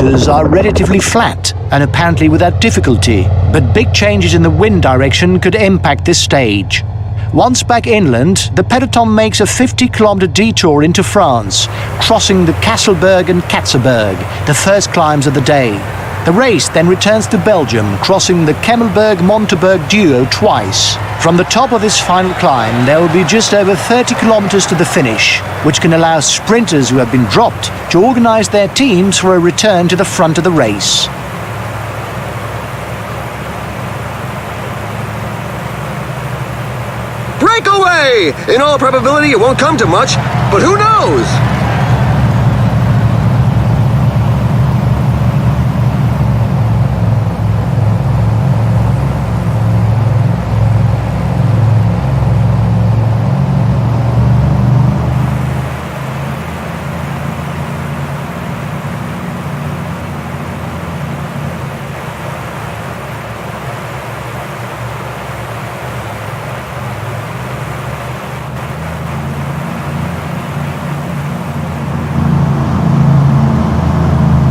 waters are relatively flat and apparently without difficulty, but big changes in the wind direction could impact this stage. Once back inland, the peloton makes a 50-kilometer detour into France, crossing the Kasselberg and Katzenberg, the first climbs of the day. The race then returns to Belgium, crossing the Kemmelberg-Monteberg duo twice. From the top of this final climb, there will be just over 30 kilometers to the finish, which can allow sprinters who have been dropped to organize their teams for a return to the front of the race. Breakaway! In all probability, it won't come to much, but who knows?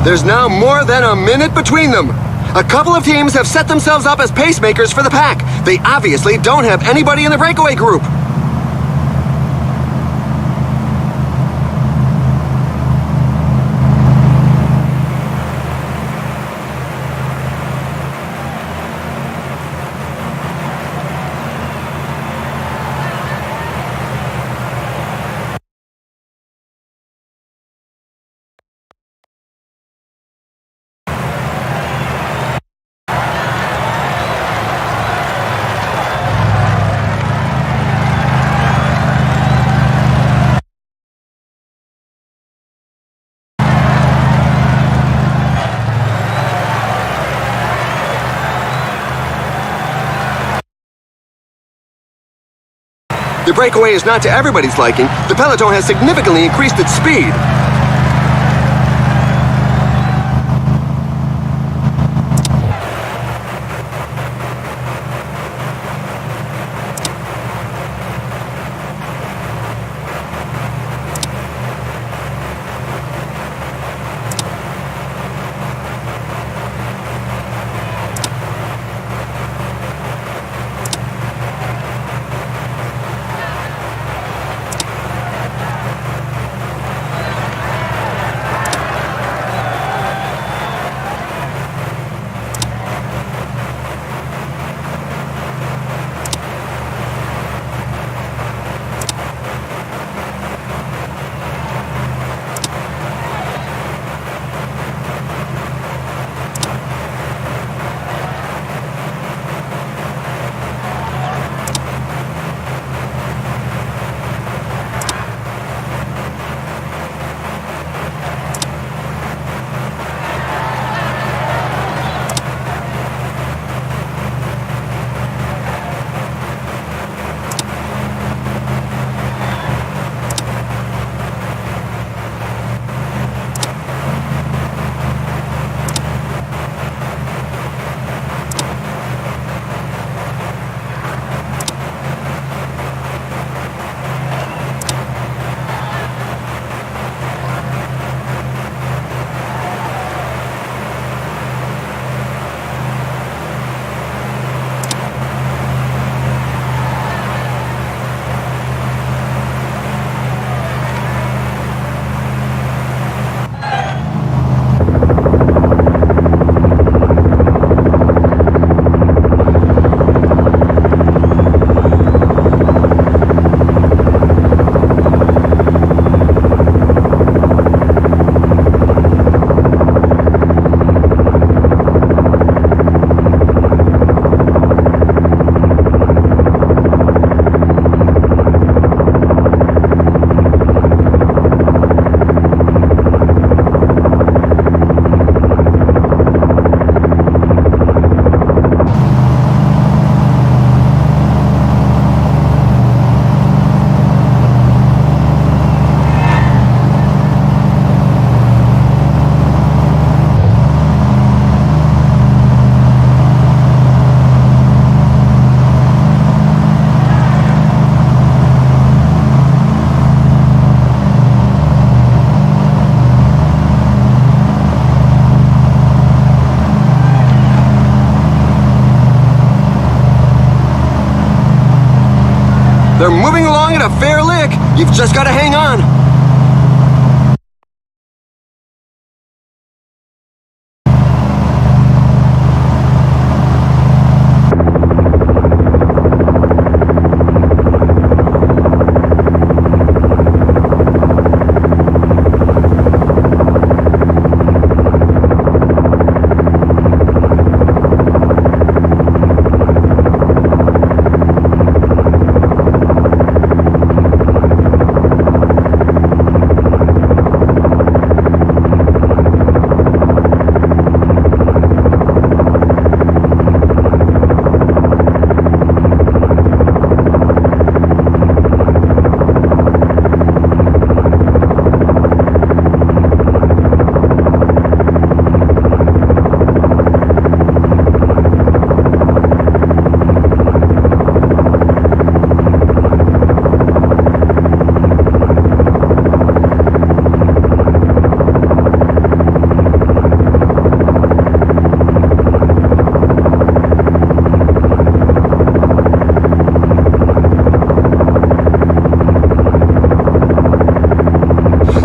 There's now more than a minute between them. A couple of teams have set themselves up as pacemakers for the pack. They obviously don't have anybody in the breakaway group. The breakaway is not to everybody's liking. The peloton has significantly increased its speed. They're moving along at a fair lick. You've just got to hang on.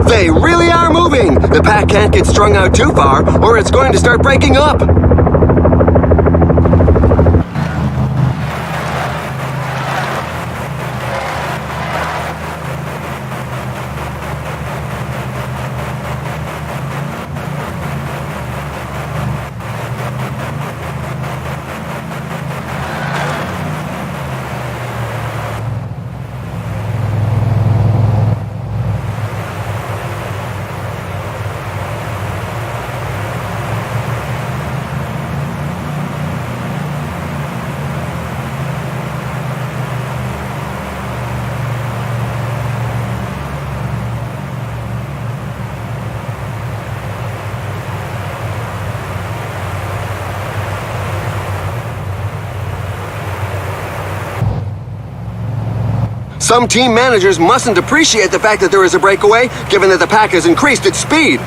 They really are moving! The pack can't get strung out too far, or it's going to start breaking up. Some team managers mustn't appreciate the fact that there is a breakaway, given that the pack has increased its speed.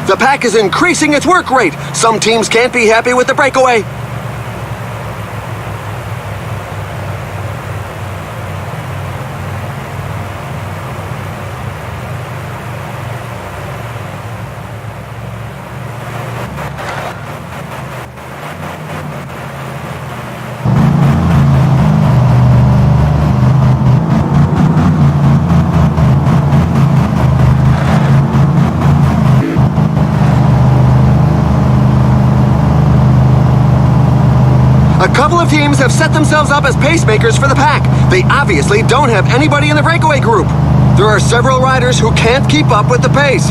The pack is increasing its work rate. Some teams can't be happy with the breakaway. A couple of teams have set themselves up as pacemakers for the pack. They obviously don't have anybody in the breakaway group. There are several riders who can't keep up with the pace.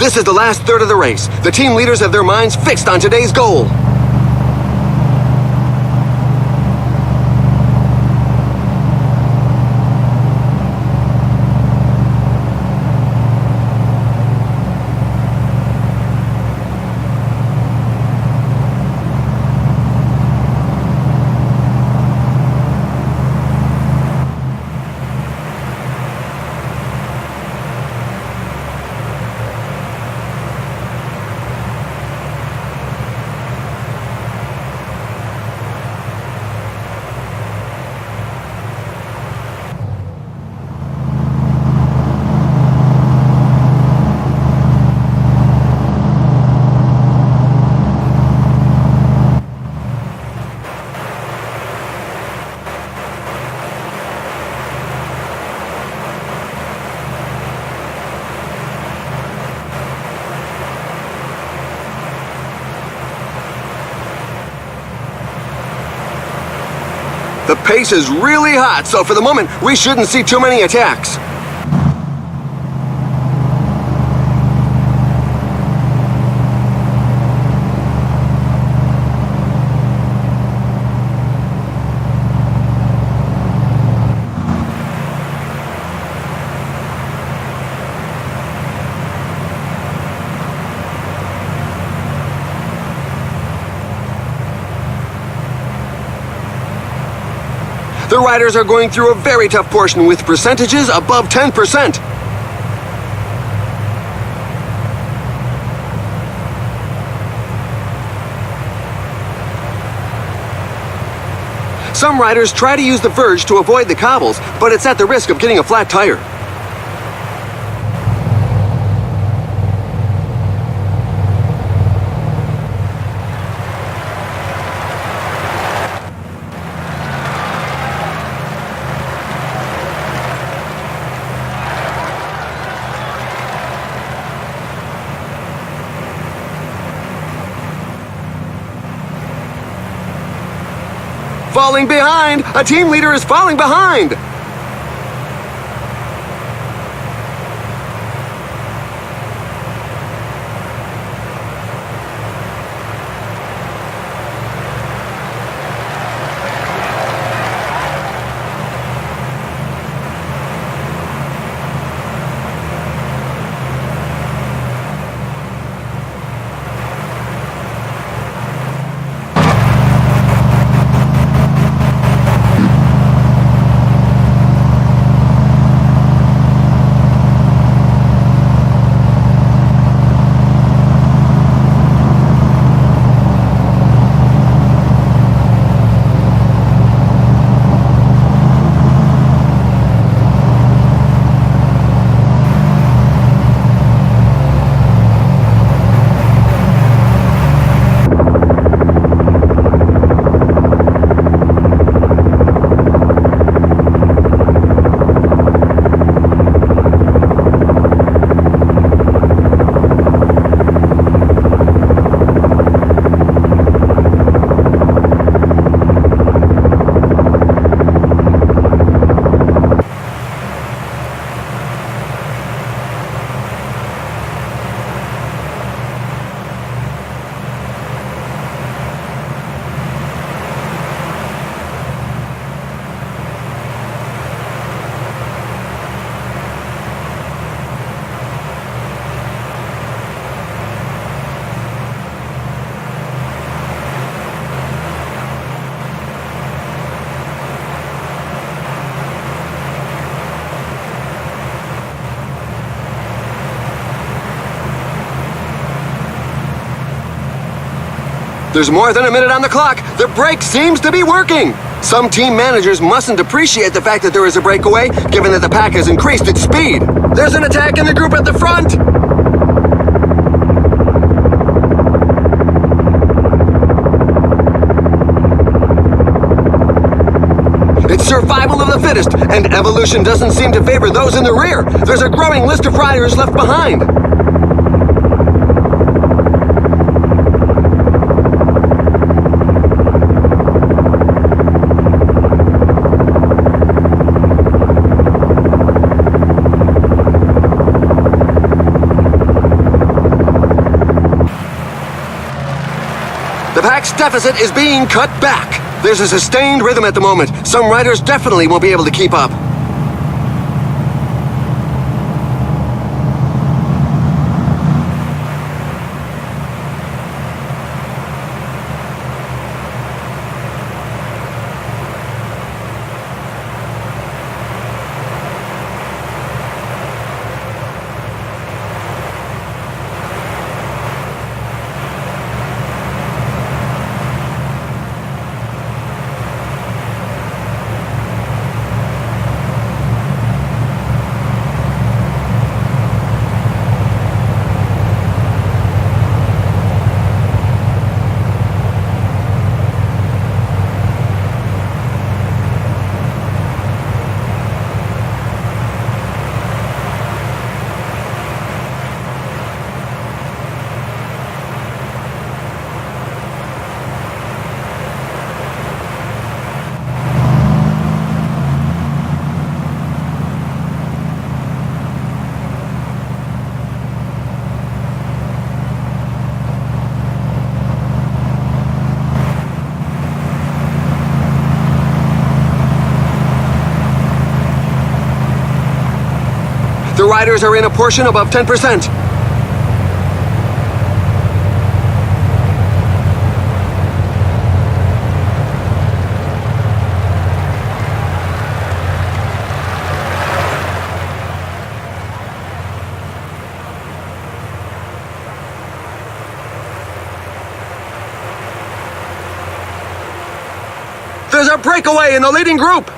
This is the last third of the race. The team leaders have their minds fixed on today's goal. The pace is really hot, so for the moment, we shouldn't see too many attacks. The riders are going through a very tough portion with percentages above 10%. Some riders try to use the verge to avoid the cobbles, but it's at the risk of getting a flat tire. Falling behind! A team leader is falling behind! There's more than a minute on the clock. The brake seems to be working. Some team managers mustn't appreciate the fact that there is a breakaway, given that the pack has increased its speed. There's an attack in the group at the front. It's survival of the fittest, and evolution doesn't seem to favor those in the rear. There's a growing list of riders left behind. The pack's deficit is being cut back. There's a sustained rhythm at the moment. Some riders definitely won't be able to keep up. riders are in a portion above 10%. There's a breakaway in the leading group!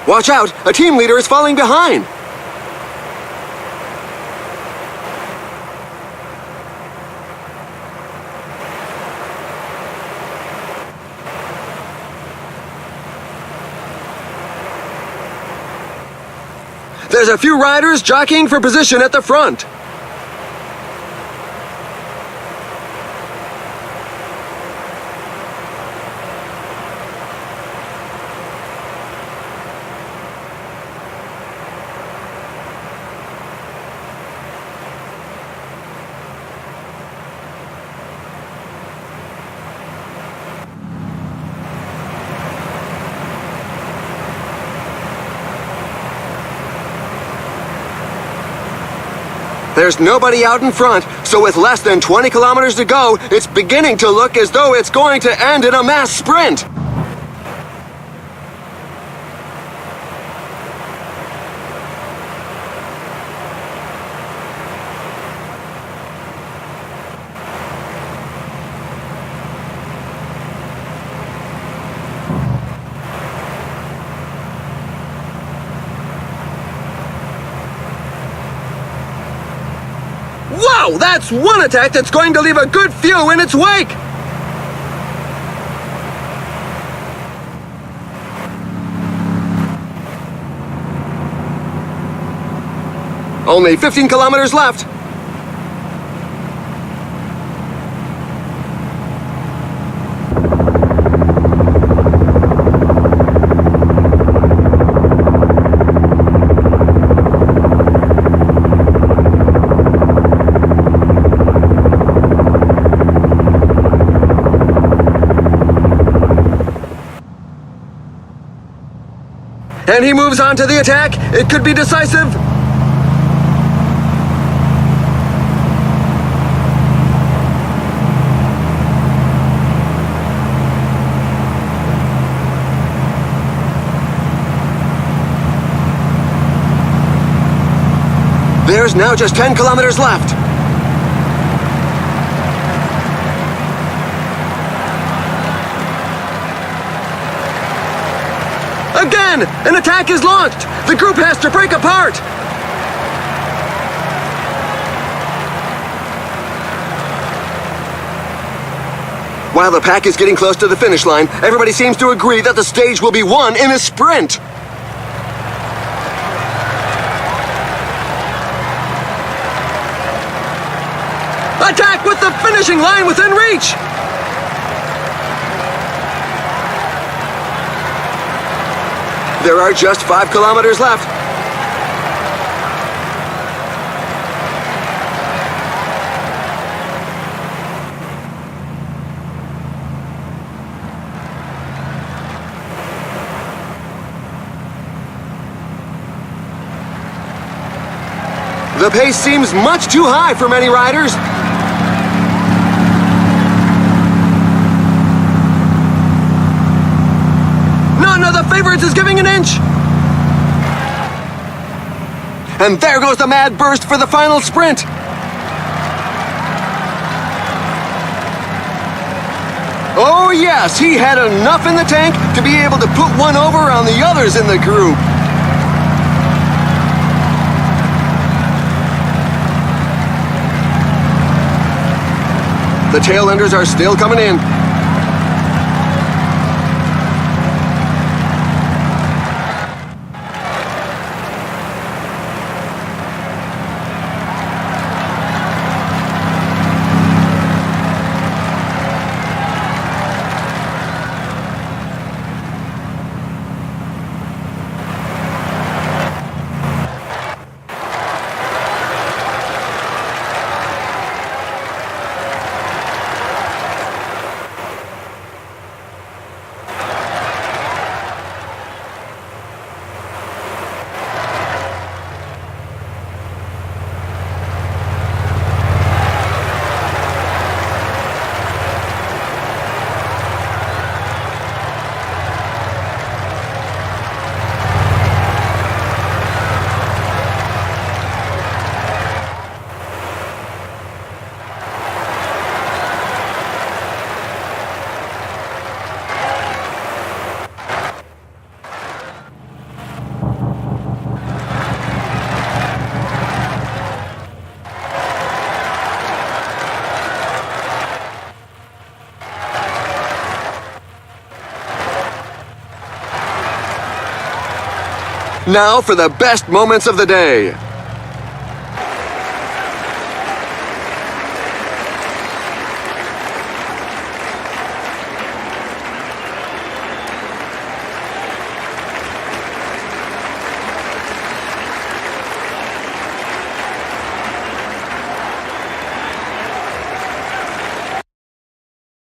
Watch out! A team leader is falling behind! There's a few riders jockeying for position at the front. There's nobody out in front, so with less than 20 kilometers to go, it's beginning to look as though it's going to end in a mass sprint. Wow, that's one attack that's going to leave a good few in its wake! Only 15 kilometers left. And he moves on to the attack. It could be decisive. There's now just 10 kilometers left. Again! An attack is launched! The group has to break apart! While the pack is getting close to the finish line, everybody seems to agree that the stage will be won in a sprint! Attack with the finishing line within reach! There are just 5 kilometers left. The pace seems much too high for many riders. None of the favorites is giving an inch. And there goes the mad burst for the final sprint. Oh yes, he had enough in the tank to be able to put one over on the others in the group. The tail enders are still coming in. Now for the best moments of the day.